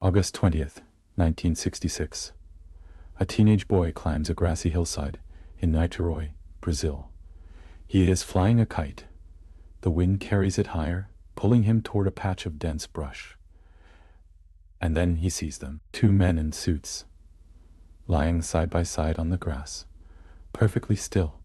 August 20th, 1966. A teenage boy climbs a grassy hillside in Niterói, Brazil. He is flying a kite. The wind carries it higher, pulling him toward a patch of dense brush. And then he sees them, two men in suits, lying side by side on the grass, perfectly still.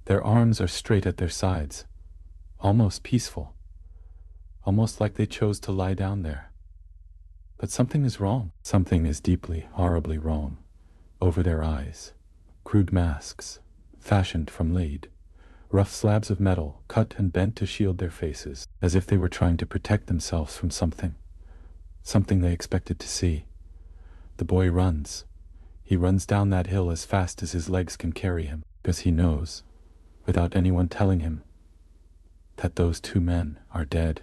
Their arms are straight at their sides, almost peaceful, almost like they chose to lie down there. But something is wrong. Something is deeply, horribly wrong. Over their eyes, crude masks, fashioned from lead, rough slabs of metal cut and bent to shield their faces, as if they were trying to protect themselves from something they expected to see. The boy runs. He runs down that hill as fast as his legs can carry him, because he knows, without anyone telling him, that those two men are dead,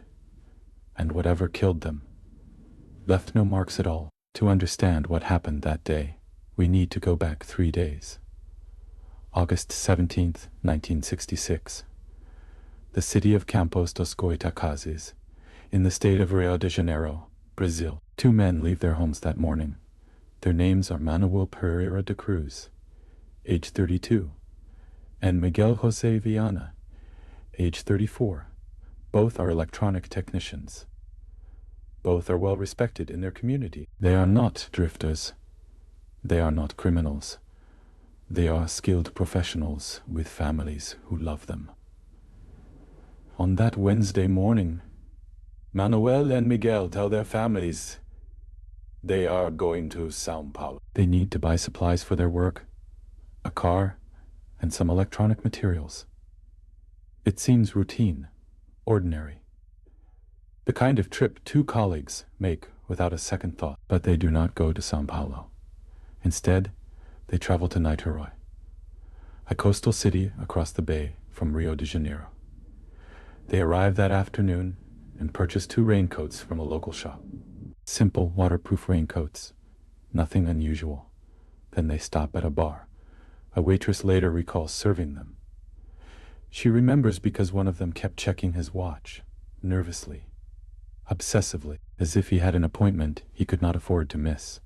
and whatever killed them left no marks at all. To understand what happened that day, we need to go back 3 days. August 17th, 1966. The city of Campos dos Goitacazes, in the state of Rio de Janeiro, Brazil. Two men leave their homes that morning. Their names are Manuel Pereira de Cruz, age 32, and Miguel Jose Viana, age 34. Both are electronic technicians. Both are well respected in their community. They are not drifters. They are not criminals. They are skilled professionals with families who love them. On that Wednesday morning, Manuel and Miguel tell their families they are going to São Paulo. They need to buy supplies for their work, a car, and some electronic materials. It seems routine, ordinary. The kind of trip two colleagues make without a second thought. But they do not go to São Paulo. Instead, they travel to Niterói, a coastal city across the bay from Rio de Janeiro. They arrive that afternoon and purchase 2 raincoats from a local shop. Simple, waterproof raincoats, nothing unusual. Then they stop at a bar. A waitress later recalls serving them. She remembers because one of them kept checking his watch, nervously, obsessively, as if he had an appointment he could not afford to miss.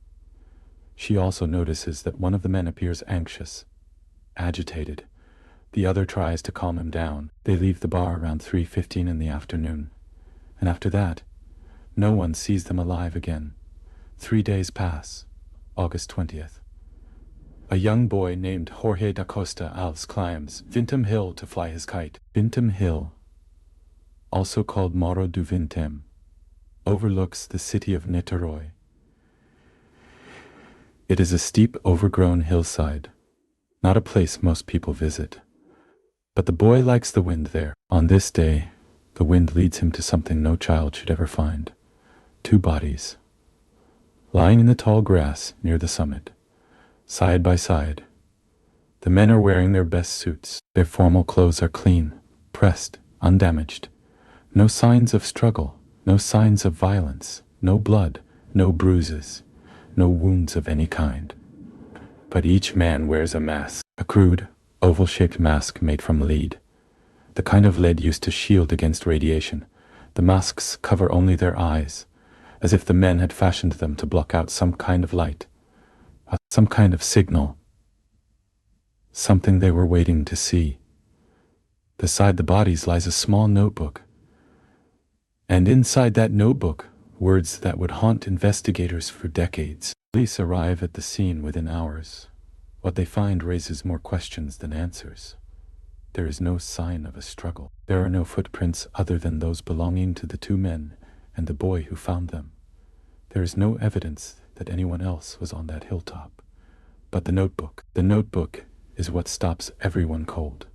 She also notices that one of the men appears anxious, agitated. The other tries to calm him down. They leave the bar around 3:15 in the afternoon, and after that, no one sees them alive again. 3 days pass. August 20th. A young boy named Jorge da Costa Alves climbs Vintém Hill to fly his kite. Vintém Hill, also called Morro do Vintém, overlooks the city of Niterói. It is a steep, overgrown hillside, not a place most people visit. But the boy likes the wind there. On this day, the wind leads him to something no child should ever find. 2 bodies, lying in the tall grass near the summit, side by side. The men are wearing their best suits. Their formal clothes are clean, pressed, undamaged. No signs of struggle, no signs of violence, no blood, no bruises, no wounds of any kind. But each man wears a mask, a crude, oval-shaped mask made from lead, the kind of lead used to shield against radiation. The masks cover only their eyes, as if the men had fashioned them to block out some kind of light, some kind of signal, something they were waiting to see. Beside the bodies lies a small notebook, and inside that notebook, words that would haunt investigators for decades. Police arrive at the scene within hours. What they find raises more questions than answers. There is no sign of a struggle. There are no footprints other than those belonging to the 2 men and the boy who found them. There is no evidence that anyone else was on that hilltop. But the notebook is what stops everyone cold.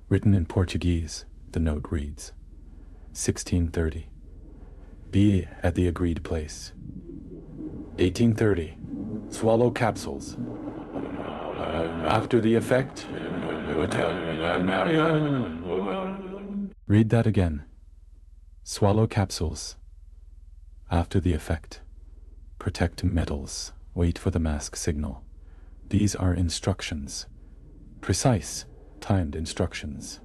Written in Portuguese, the note reads, 16:30. Be at the agreed place. 18:30. Swallow capsules. After the effect. Read that again. Swallow capsules. After the effect. Protect metals. Wait for the mask signal. These are instructions. Precise, timed instructions.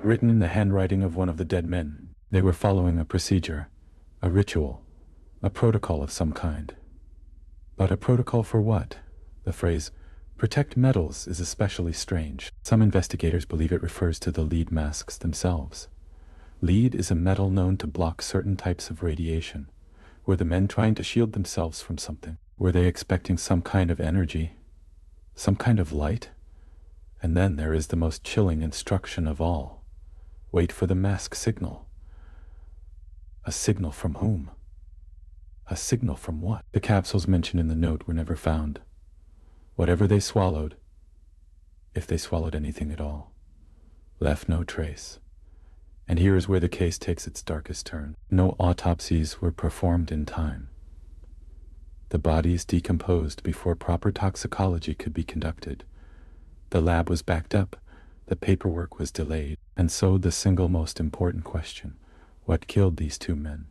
Written in the handwriting of one of the dead men. They were following a procedure, a ritual, A protocol of some kind. But a protocol for what? The phrase, protect metals, is especially strange. Some investigators believe it refers to the lead masks themselves. Lead is a metal known to block certain types of radiation. Were the men trying to shield themselves from something? Were they expecting some kind of energy? Some kind of light? And then there is the most chilling instruction of all. Wait for the mask signal. A signal from whom? A signal from what? The capsules mentioned in the note were never found. Whatever they swallowed, if they swallowed anything at all, left no trace. And here is where the case takes its darkest turn. No autopsies were performed in time. The bodies decomposed before proper toxicology could be conducted. The lab was backed up, the paperwork was delayed, and so the single most important question, what killed these two men,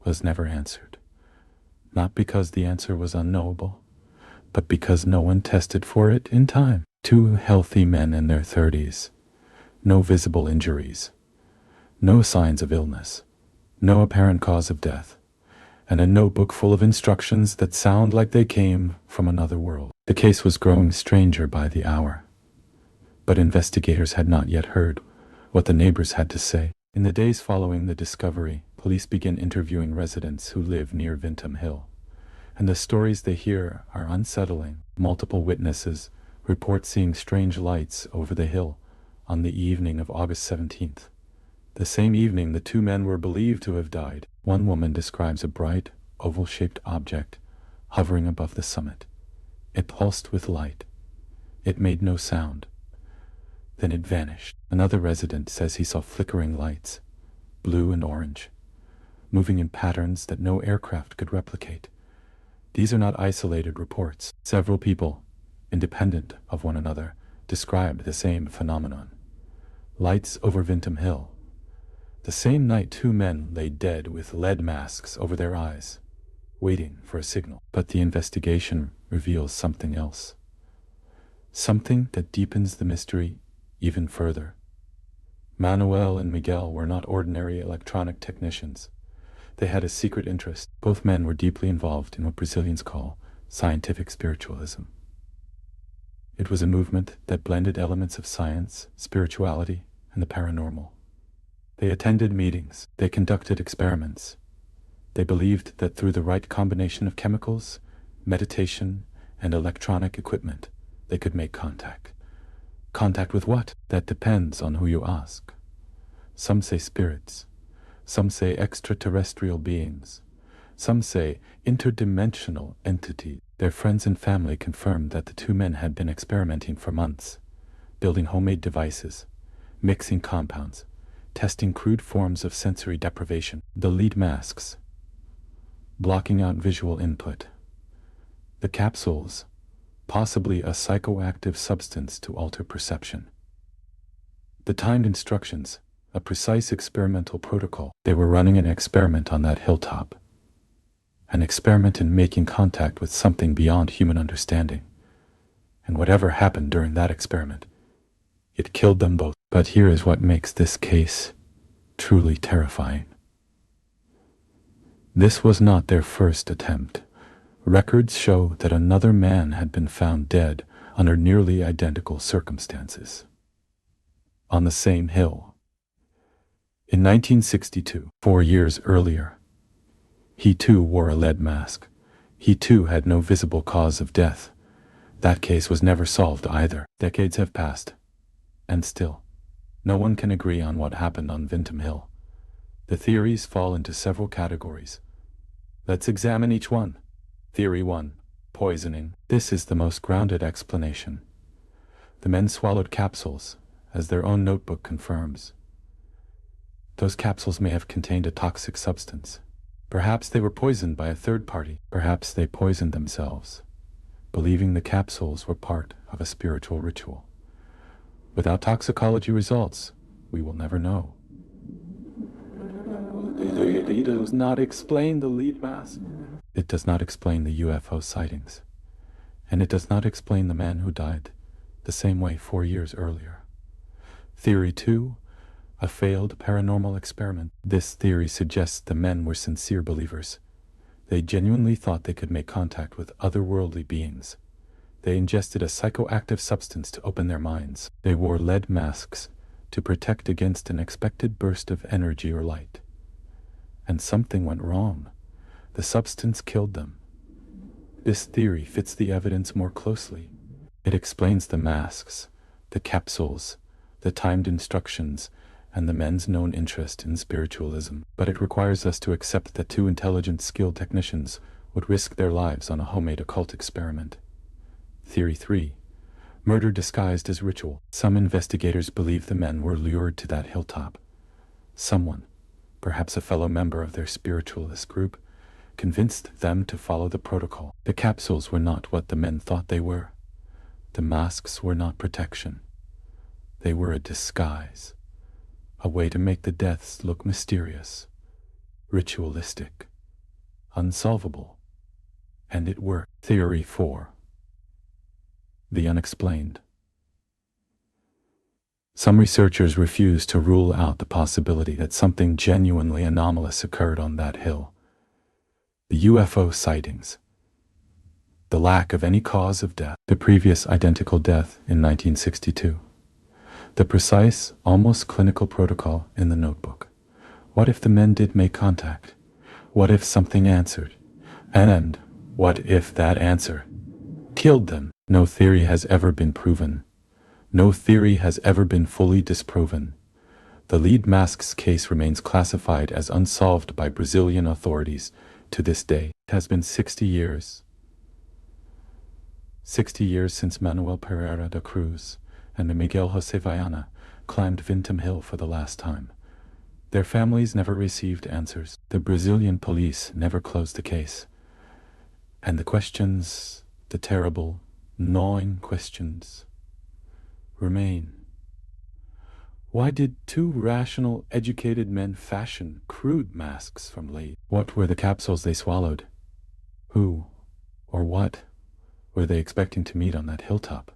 was never answered. Not because the answer was unknowable, but because no one tested for it in time. Two healthy men in their 30s. No visible injuries. No signs of illness. No apparent cause of death. And a notebook full of instructions that sound like they came from another world. The case was growing stranger by the hour. But investigators had not yet heard what the neighbors had to say. In the days following the discovery, police began interviewing residents who live near Vintham Hill. And the stories they hear are unsettling. Multiple witnesses report seeing strange lights over the hill on the evening of August 17th. The same evening the two men were believed to have died. One woman describes a bright, oval-shaped object hovering above the summit. It pulsed with light. It made no sound. Then it vanished. Another resident says he saw flickering lights, blue and orange, moving in patterns that no aircraft could replicate. These are not isolated reports. Several people, independent of one another, described the same phenomenon. Lights over Vintham Hill. The same night, two men lay dead with lead masks over their eyes, waiting for a signal. But the investigation reveals something else. Something that deepens the mystery even further. Manuel and Miguel were not ordinary electronic technicians. They had a secret interest. Both men were deeply involved in what Brazilians call scientific spiritualism. It was a movement that blended elements of science, spirituality, and the paranormal. They attended meetings. They conducted experiments. They believed that through the right combination of chemicals, meditation, and electronic equipment, they could make contact. Contact with what? That depends on who you ask. Some say spirits. Some say extraterrestrial beings. Some say interdimensional entities. Their friends and family confirmed that the two men had been experimenting for months, building homemade devices, mixing compounds, testing crude forms of sensory deprivation. The lead masks, blocking out visual input. The capsules, possibly a psychoactive substance to alter perception. The timed instructions, a precise experimental protocol. They were running an experiment on that hilltop. An experiment in making contact with something beyond human understanding. And whatever happened during that experiment, it killed them both. But here is what makes this case truly terrifying. This was not their first attempt. Records show that another man had been found dead under nearly identical circumstances. On the same hill. In 1962, 4 years earlier, he too wore a lead mask. He too had no visible cause of death. That case was never solved either. Decades have passed, and still, no one can agree on what happened on Vintham Hill. The theories fall into several categories. Let's examine each one. Theory 1. Poisoning. This is the most grounded explanation. The men swallowed capsules, as their own notebook confirms. Those capsules may have contained a toxic substance. Perhaps they were poisoned by a third party. Perhaps they poisoned themselves, believing the capsules were part of a spiritual ritual. Without toxicology results, we will never know. It does not explain the lead mask. It does not explain the UFO sightings. And it does not explain the man who died the same way 4 years earlier. Theory 2. A failed paranormal experiment. This theory suggests the men were sincere believers. They genuinely thought they could make contact with otherworldly beings. They ingested a psychoactive substance to open their minds. They wore lead masks to protect against an expected burst of energy or light. And something went wrong. The substance killed them. This theory fits the evidence more closely. It explains the masks, the capsules, the timed instructions, and the men's known interest in spiritualism. But it requires us to accept that two intelligent, skilled technicians would risk their lives on a homemade occult experiment. Theory 3. Murder disguised as ritual. Some investigators believe the men were lured to that hilltop. Someone, perhaps a fellow member of their spiritualist group, convinced them to follow the protocol. The capsules were not what the men thought they were. The masks were not protection. They were a disguise, a way to make the deaths look mysterious, ritualistic, unsolvable. And it worked. Theory 4. The unexplained. Some researchers refuse to rule out the possibility that something genuinely anomalous occurred on that hill. The UFO sightings, the lack of any cause of death, the previous identical death in 1962, the precise, almost clinical protocol in the notebook. What if the men did make contact? What if something answered? And what if that answer killed them? No theory has ever been proven. No theory has ever been fully disproven. The lead masks case remains classified as unsolved by Brazilian authorities to this day. It has been 60 years. 60 years since Manuel Pereira da Cruz and Miguel José Viana climbed Vintam Hill for the last time. Their families never received answers. The Brazilian police never closed the case. And the questions, the terrible, gnawing questions, remain. Why did two rational, educated men fashion crude masks from lead? What were the capsules they swallowed? Who, or what, were they expecting to meet on that hilltop?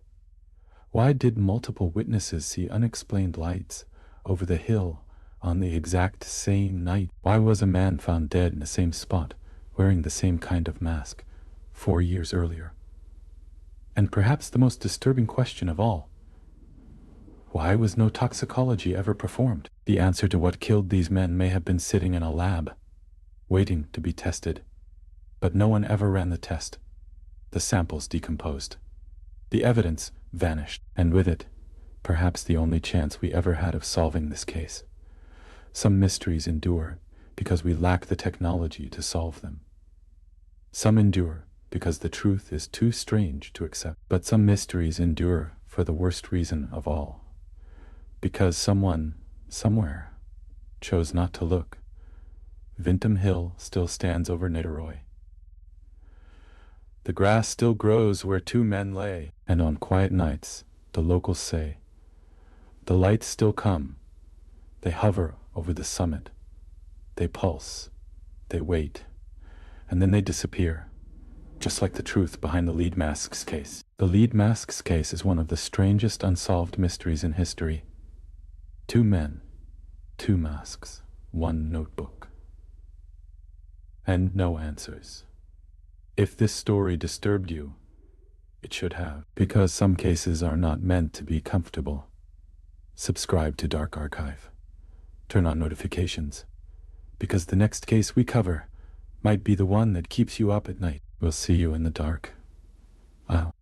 Why did multiple witnesses see unexplained lights over the hill on the exact same night? Why was a man found dead in the same spot, wearing the same kind of mask, 4 years earlier? And perhaps the most disturbing question of all, why was no toxicology ever performed? The answer to what killed these men may have been sitting in a lab, waiting to be tested. But no one ever ran the test. The samples decomposed. The evidence vanished, and with it, perhaps the only chance we ever had of solving this case. Some mysteries endure because we lack the technology to solve them. Some endure because the truth is too strange to accept. But some mysteries endure for the worst reason of all. Because someone, somewhere, chose not to look. Vintam Hill still stands over Niterói. The grass still grows where two men lay, and on quiet nights, the locals say, the lights still come. They hover over the summit. They pulse. They wait. And then they disappear. Just like the truth behind the lead masks case. The lead masks case is one of the strangest unsolved mysteries in history. Two men, two masks, one notebook. And no answers. If this story disturbed you, it should have, because some cases are not meant to be comfortable. Subscribe to Dark Archive. Turn on notifications, because the next case we cover might be the one that keeps you up at night. We'll see you in the dark. Wow.